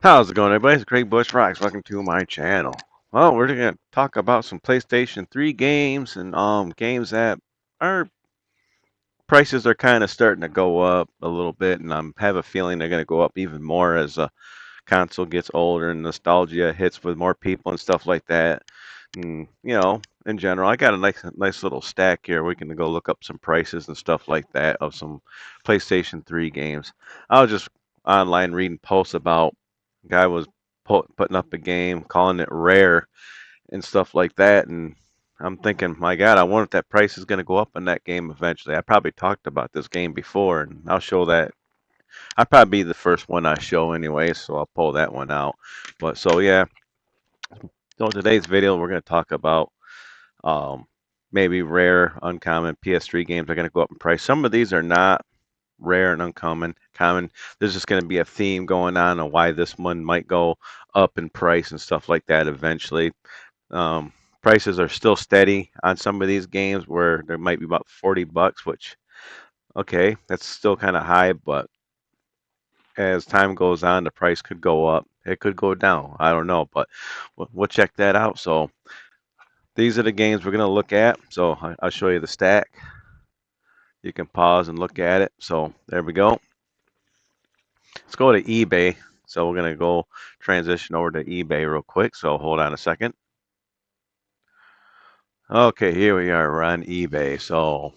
How's it going, everybody? It's Craig Bush Rocks. Welcome to my channel. Well, we're gonna talk about some PlayStation 3 games and games that our prices are kind of starting to go up a little bit, and I have a feeling they're gonna go up even more as the console gets older and nostalgia hits with more people and stuff like that. And in general, I got a nice little stack here. We can go look up some prices and stuff like that of some PlayStation 3 games. I was just online reading posts about guy was putting up a game, calling it rare and stuff like that, and I'm thinking, my God, I wonder if that price is going to go up in that game eventually. I probably talked about this game before, and I'll show that. I'll probably be the first one I show anyway, so I'll pull that one out. But so yeah, so today's video we're going to talk about um, maybe rare, uncommon PS3 games are going to go up in price. Some of these are not rare and uncommon. Common. There's just going to be a theme going on why this one might go up in price and stuff like that eventually. Um, Prices are still steady on some of these games where there might be about 40 bucks, which okay, that's still kind of high, but as time goes on, the price could go up. It could go down. I don't know, but we'll check that out. So these are the games we're going to look at. So I'll show you the stack. You can pause and look at it. So there we go. Let's go to eBay. So we're going to go transition over to eBay real quick. So hold on a second. Okay, here we are. We're on eBay. So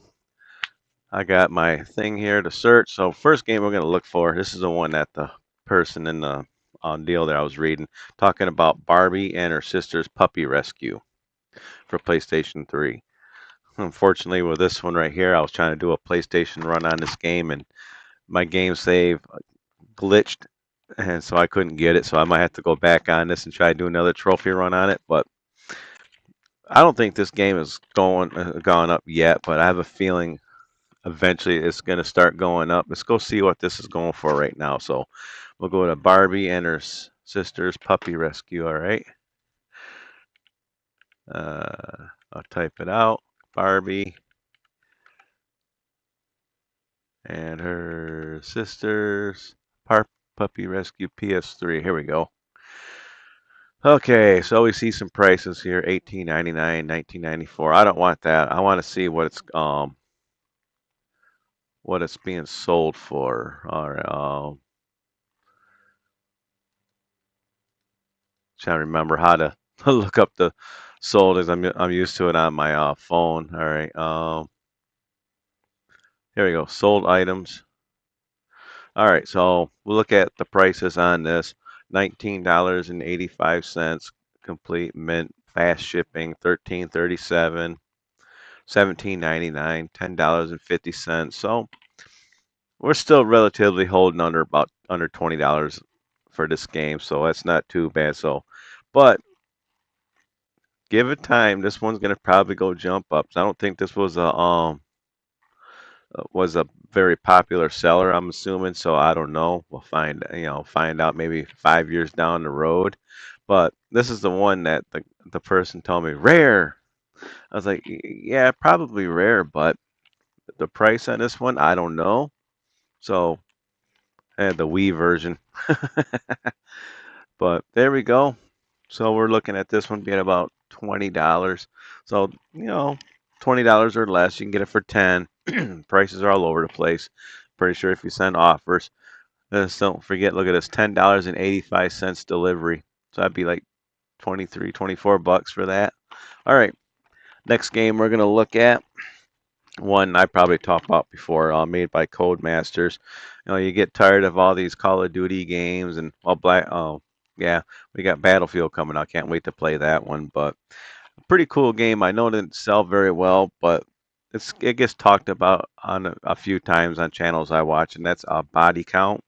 I got my thing here to search. So first game we're going to look for, this is the one that the person in the deal that I was reading, talking about Barbie and her sister's puppy rescue for PlayStation 3. Unfortunately, with this one right here, I was trying to do a PlayStation run on this game, and my game save glitched, and so I couldn't get it. So I might have to go back on this and try to do another trophy run on it. But I don't think this game is gone up yet. But I have a feeling eventually it's going to start going up. Let's go see what this is going for right now. So we'll go to Barbie and her sister's puppy rescue. All right. I'll type it out. Barbie and her sister's puppy rescue PS3. Here we go. Okay, so we see some prices here: 18.99, 19.94. I don't want that. I want to see what it's being sold for. All right, trying to remember how to look up the sold as I'm used to it on my phone. All right, here we go. Sold items. All right, so we'll look at the prices on this. $19.85 complete mint fast shipping. 13.37. 17.99. $10.50. So we're still relatively holding under $20 for this game, so that's not too bad. So, but give it time. This one's gonna probably go jump up. So I don't think this was a very popular seller. I'm assuming. So I don't know. We'll find out maybe 5 years down the road. But this is the one that the person told me rare. I was like, yeah, probably rare, but the price on this one, I don't know. So and the Wii version. But there we go. So we're looking at this one being about $20. So, $20 or less, you can get it for 10. Prices are all over the place. Pretty sure if you send offers. Just don't forget, look at this, $10.85 delivery. So that'd be like 23, 24 bucks for that. All right. Next game we're going to look at one I probably talked about before, made by Codemasters. You get tired of all these Call of Duty games and oh yeah, we got Battlefield coming out. Can't wait to play that one. But a pretty cool game. I know it didn't sell very well, but it gets talked about on a few times on channels I watch, and that's a body count.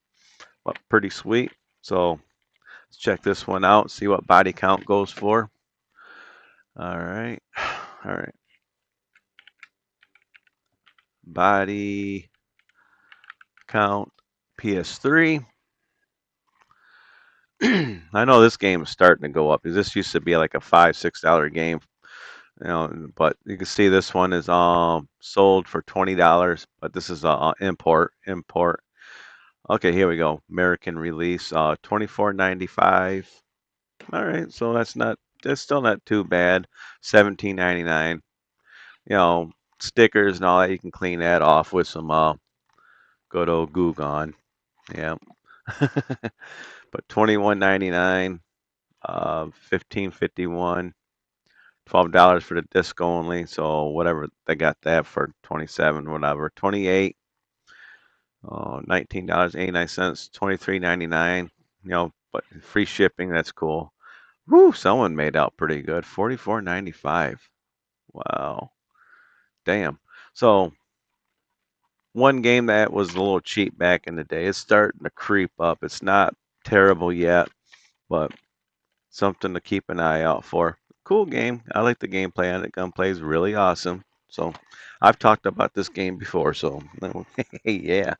But pretty sweet. So let's check this one out. See what body count goes for. All right, all right. Body count PS3. I know this game is starting to go up because this used to be like a $5, $6 game, but you can see this one is sold for $20, but this is a import. Okay, here we go. American release, 24.95. All right, so that's still not too bad. 17.99. You know, stickers and all that. You can clean that off with some good old Goo Gone. Yeah. But 21.99, 15.51, $12 for the disc only. So whatever they got that for 27, whatever. 28, $19.89, 23.99. But free shipping. That's cool. Woo, someone made out pretty good. 44.95. Wow. Damn. So one game that was a little cheap back in the day. It's starting to creep up. It's not terrible yet, but something to keep an eye out for. Cool game. I like the gameplay on it. Gunplay is really awesome. So I've talked about this game before. So yeah.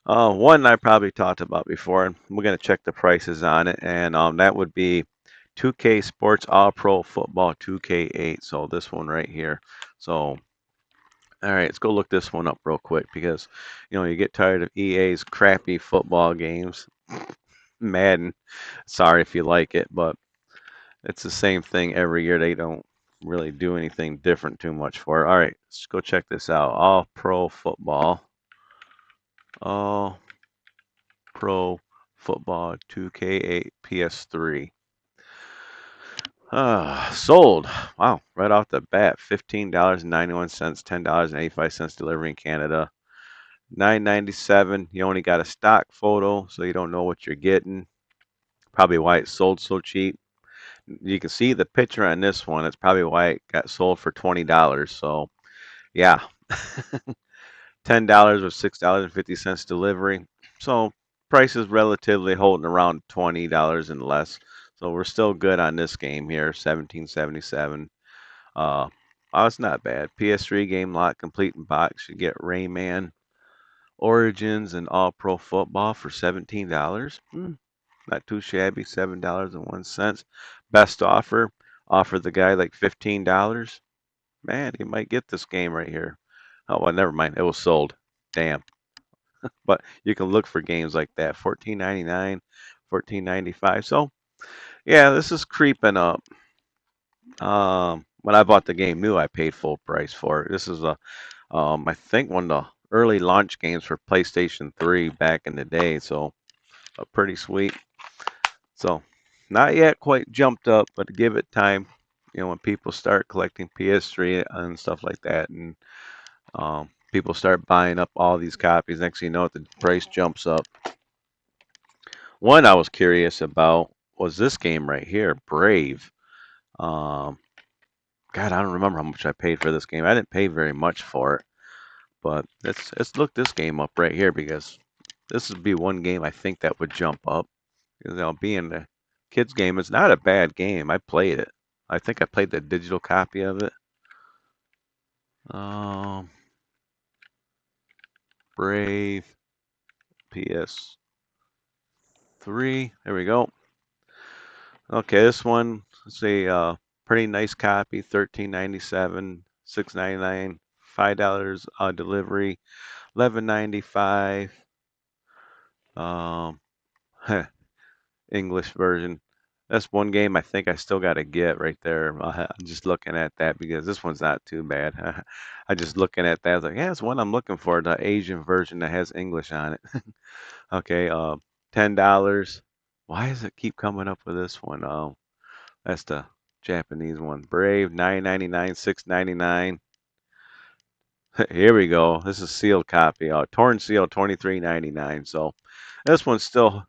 One I probably talked about before, and we're gonna check the prices on it, and that would be 2K Sports All Pro Football 2K8. So this one right here. So all right, let's go look this one up real quick because you get tired of EA's crappy football games. Madden. Sorry if you like it, but it's the same thing every year. They don't really do anything different too much for it. All right, let's go check this out. All Pro Football. All Pro Football 2K8 PS3. Sold. Wow, right off the bat, $15.91, $10.85 delivery in Canada. $9.97. You only got a stock photo, so you don't know what you're getting. Probably why it sold so cheap. You can see the picture on this one. It's probably why it got sold for $20. So yeah, $10 or $6.50 delivery. So price is relatively holding around $20 and less. So we're still good on this game here, 1777. Oh, it's not bad. PS3 game lot complete in box. You get Rayman, Origins, and All Pro Football for $17. Not too shabby. $7.01. Best offer. Offer the guy like $15. Man, he might get this game right here. Oh, well, never mind. It was sold. Damn. But you can look for games like that. 14.99, 14.95. So yeah, this is creeping up. When I bought the game new, I paid full price for it. This is I think one of the early launch games for PlayStation 3 back in the day. So pretty sweet. So not yet quite jumped up, but give it time. When people start collecting PS3 and stuff like that, and people start buying up all these copies, next thing you know, the price jumps up. One I was curious about was this game right here, Brave. Um, God, I don't remember how much I paid for this game. I didn't pay very much for it, but let's look this game up right here because this would be one game I think that would jump up. Being a kids game, it's not a bad game. I played it. I think I played the digital copy of it. Um, Brave PS3. There we go. Okay, this one, let's see, pretty nice copy, 13.97, 6.99, $5 delivery, 11.95. Um, English version. That's one game I think I still got to get right there. I'm just looking at that because this one's not too bad. I just looking at that, I was like, yeah, it's one I'm looking for, the Asian version that has English on it. Okay, $10. Why does it keep coming up with this one? That's the Japanese one. Brave, 9.99, 6.99. Here we go. This is sealed copy. Torn seal, 23.99. So this one's still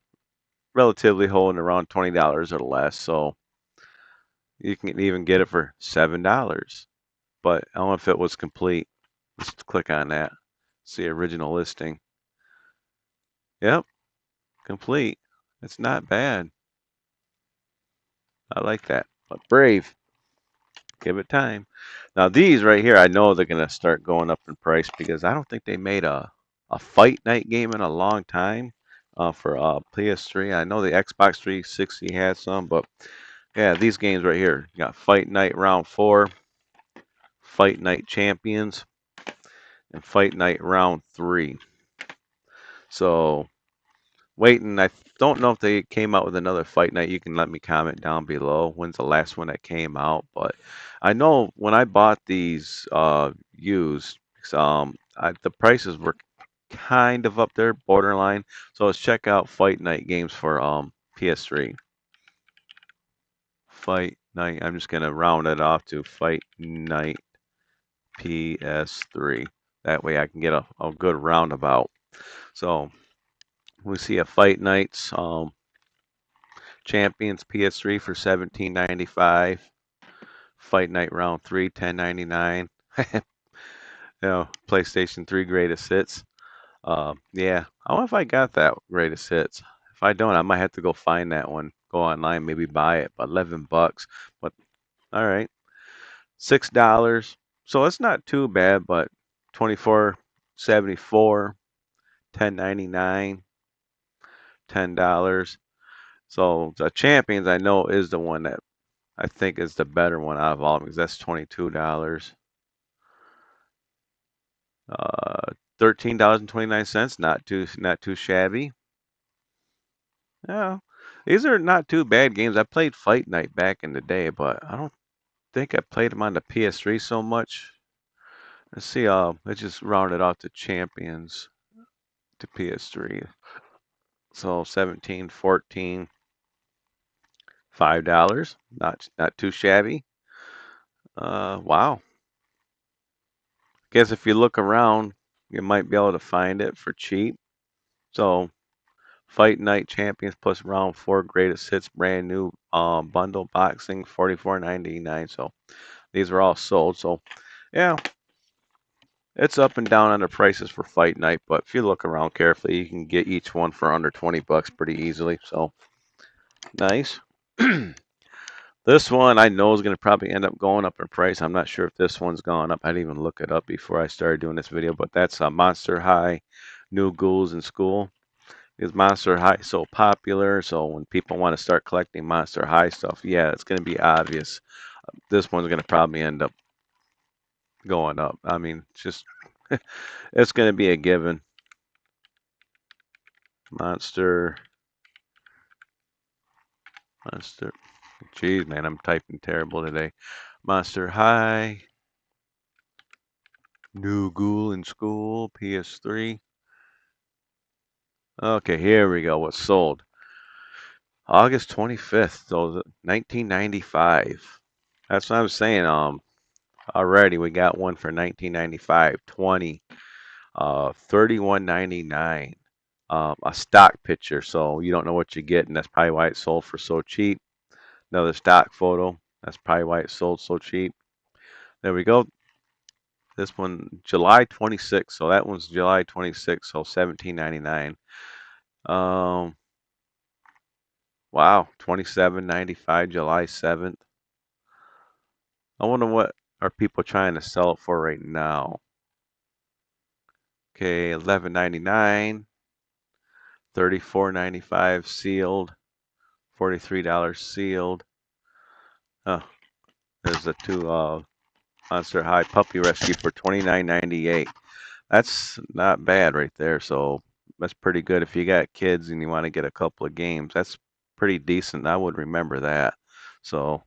relatively holding around $20 or less. So you can even get it for $7. But I don't know if it was complete. Let's click on that. See original listing. Yep, complete. It's not bad. I like that. But Brave, give it time. Now these right here, I know they're gonna start going up in price because I don't think they made a fight night game in a long time for PS3. I know the Xbox 360 had some, but yeah, these games right here. You got Fight Night Round 4, Fight Night Champions, and Fight Night Round 3. So waiting. I don't know if they came out with another fight night. You can let me comment down below when's the last one that came out. But I know when I bought these used, the prices were kind of up there, borderline. So let's check out fight night games for PS3. Fight night. I'm just gonna round it off to fight night PS3. That way I can get a good roundabout. So we see a fight nights champions PS3 for 17.95. Fight night round 3 10.99. PlayStation 3 greatest hits. Yeah, I wonder if I got that greatest hits. If I don't, I might have to go find that one. Go online, maybe buy it. But $11. But all right, $6. So it's not too bad. But 24.74, 10.99, $10. So the champions I know is the one that I think is the better one out of all of them because that's $22. $13.29. Not too shabby. Yeah, these are not too bad games. I played Fight Night back in the day, but I don't think I played them on the PS3 so much. Let's see. Let's just round it off to champions to PS3. So 17, 14, $5. Not too shabby. Wow. Guess if you look around, you might be able to find it for cheap. So Fight Night Champions plus round 4 greatest hits brand new bundle boxing 44.99. So these are all sold. So yeah, it's up and down on the prices for Fight Night, but if you look around carefully, you can get each one for under 20 bucks pretty easily. So nice. This one I know is going to probably end up going up in price. I'm not sure if this one's gone up. I didn't even look it up before I started doing this video, but that's Monster High New Ghouls in School. Is Monster High so popular? So when people want to start collecting Monster High stuff, yeah, it's going to be obvious. This one's going to probably end up going up. I mean, it's just it's going to be a given. Monster, Monster. Jeez, man, I'm typing terrible today. Monster High, New Ghoul in School, PS3. Okay, here we go. What's sold? August 25th, so 1995. That's what I was saying. Already we got one for 1995, 20, 31.99. A stock picture, so you don't know what you get, and that's probably why it sold for so cheap. Another stock photo. That's probably why it sold so cheap. There we go. This one, July 26th. So that one's July 26th, so 17.99. Um, wow, 27.95, July 7th. I wonder what are people trying to sell it for right now. Okay, 11.99, 34.95 sealed, $43 sealed. Oh, there's the two Monster High Puppy Rescue for $29.98. That's not bad right there. So that's pretty good if you got kids and you want to get a couple of games. That's pretty decent. I would remember that. So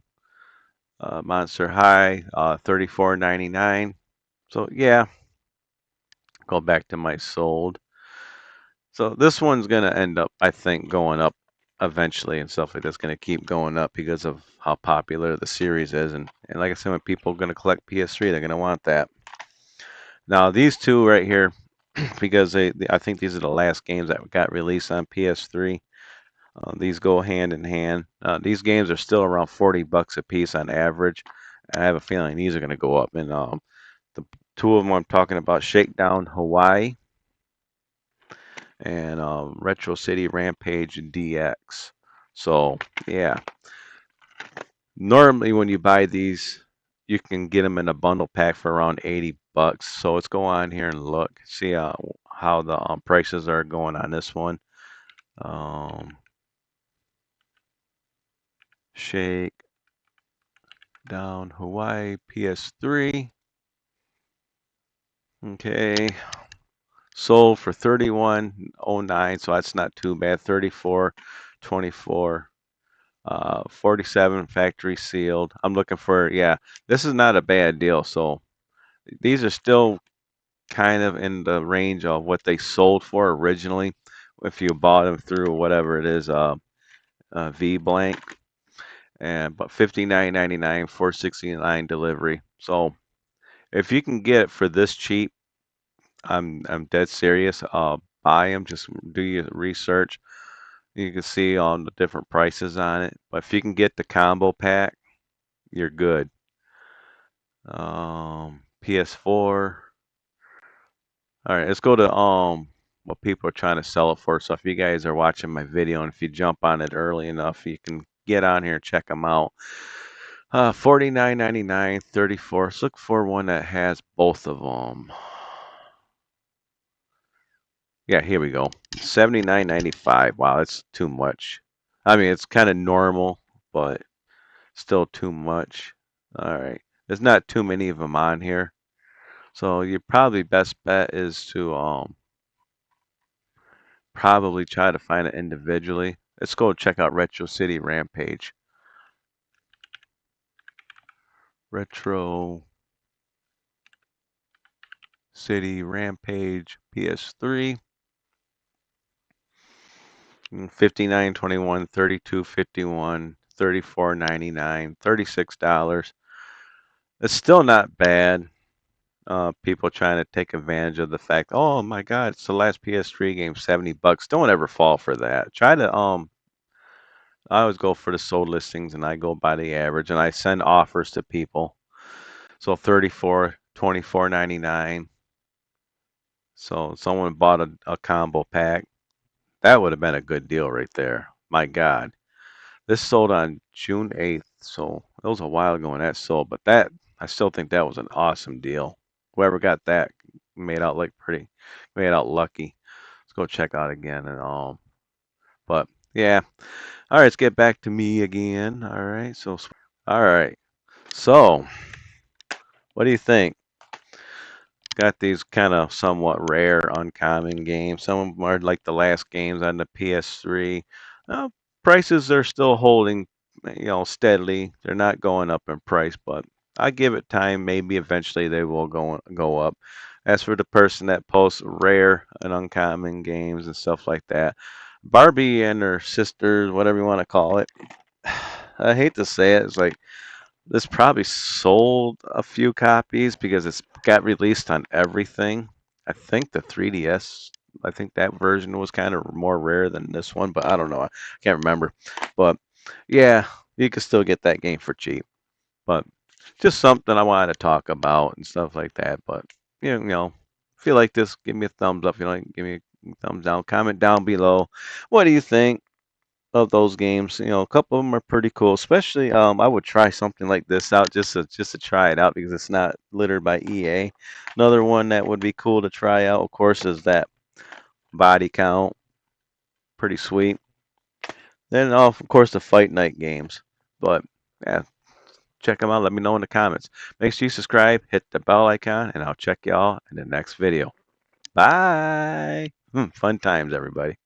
Monster High, 34.99. So yeah, go back to my sold. So this one's gonna end up, I think, going up eventually and stuff like that's gonna keep going up because of how popular the series is. And like I said, when people are gonna collect PS3, they're gonna want that. Now these two right here, because I think these are the last games that got released on PS3. These go hand in hand. These games are still around 40 bucks a piece on average. I have a feeling these are going to go up. And the two of them I'm talking about, Shakedown Hawaii and Retro City Rampage DX. So yeah, normally when you buy these, you can get them in a bundle pack for around 80 bucks. So let's go on here and look, see how the prices are going on this one. Um, Shake Down Hawaii PS3. Okay, Sold for 31.09, so that's not too bad. 34.24. 47 factory sealed. I'm looking for, yeah, this is not a bad deal. So these are still kind of in the range of what they sold for originally. If you bought them through whatever it is, V blank, and but 59.99, 469 delivery. So if you can get it for this cheap, I'm dead serious. Buy them. Just do your research. You can see on the different prices on it. But if you can get the combo pack, you're good. PS4. All right, let's go to what people are trying to sell it for. So if you guys are watching my video and if you jump on it early enough, you can get on here and check them out. 49.99, 34. Let's look for one that has both of them. Yeah, here we go. 79.95. Wow, that's too much. I mean, it's kind of normal, but still too much. All right. There's not too many of them on here. So your probably best bet is to probably try to find it individually. Let's go check out Retro City Rampage. Retro City Rampage PS3. 59.21, 32.51, 34.99, $36. It's still not bad. People trying to take advantage of the fact, oh my God, it's the last PS3 game, $70. Don't ever fall for that. Try to I always go for the sold listings and I go by the average and I send offers to people. So 34, 24.99. So someone bought a combo pack. That would have been a good deal right there. My God. This sold on June 8th, so it was a while ago when that sold, but that I still think that was an awesome deal. Whoever got that made out lucky. Let's go check out again and but yeah. All right, let's get back to me again. All right. All right. So, what do you think? Got these kind of somewhat rare, uncommon games. Some of them are like the last games on the PS3. Uh, Prices are still holding, steadily. They're not going up in price, but I give it time. Maybe eventually they will go up. As for the person that posts rare and uncommon games and stuff like that, Barbie and her sisters, whatever you want to call it, I hate to say it, it's like this probably sold a few copies because it's got released on everything. I think the 3DS, I think that version was kind of more rare than this one, but I don't know. I can't remember. But yeah, you can still get that game for cheap. But just something I wanted to talk about and stuff like that. But if you like this, give me a thumbs up. If you like, give me a thumbs down. Comment down below. What do you think of those games? A couple of them are pretty cool. Especially, I would try something like this out just to try it out because it's not littered by EA. Another one that would be cool to try out, of course, is that body count. Pretty sweet. Then, of course, the Fight Night games. But yeah, check them out. Let me know in the comments. Make sure you subscribe, hit the bell icon, and I'll check y'all in the next video. Bye. Fun times, everybody.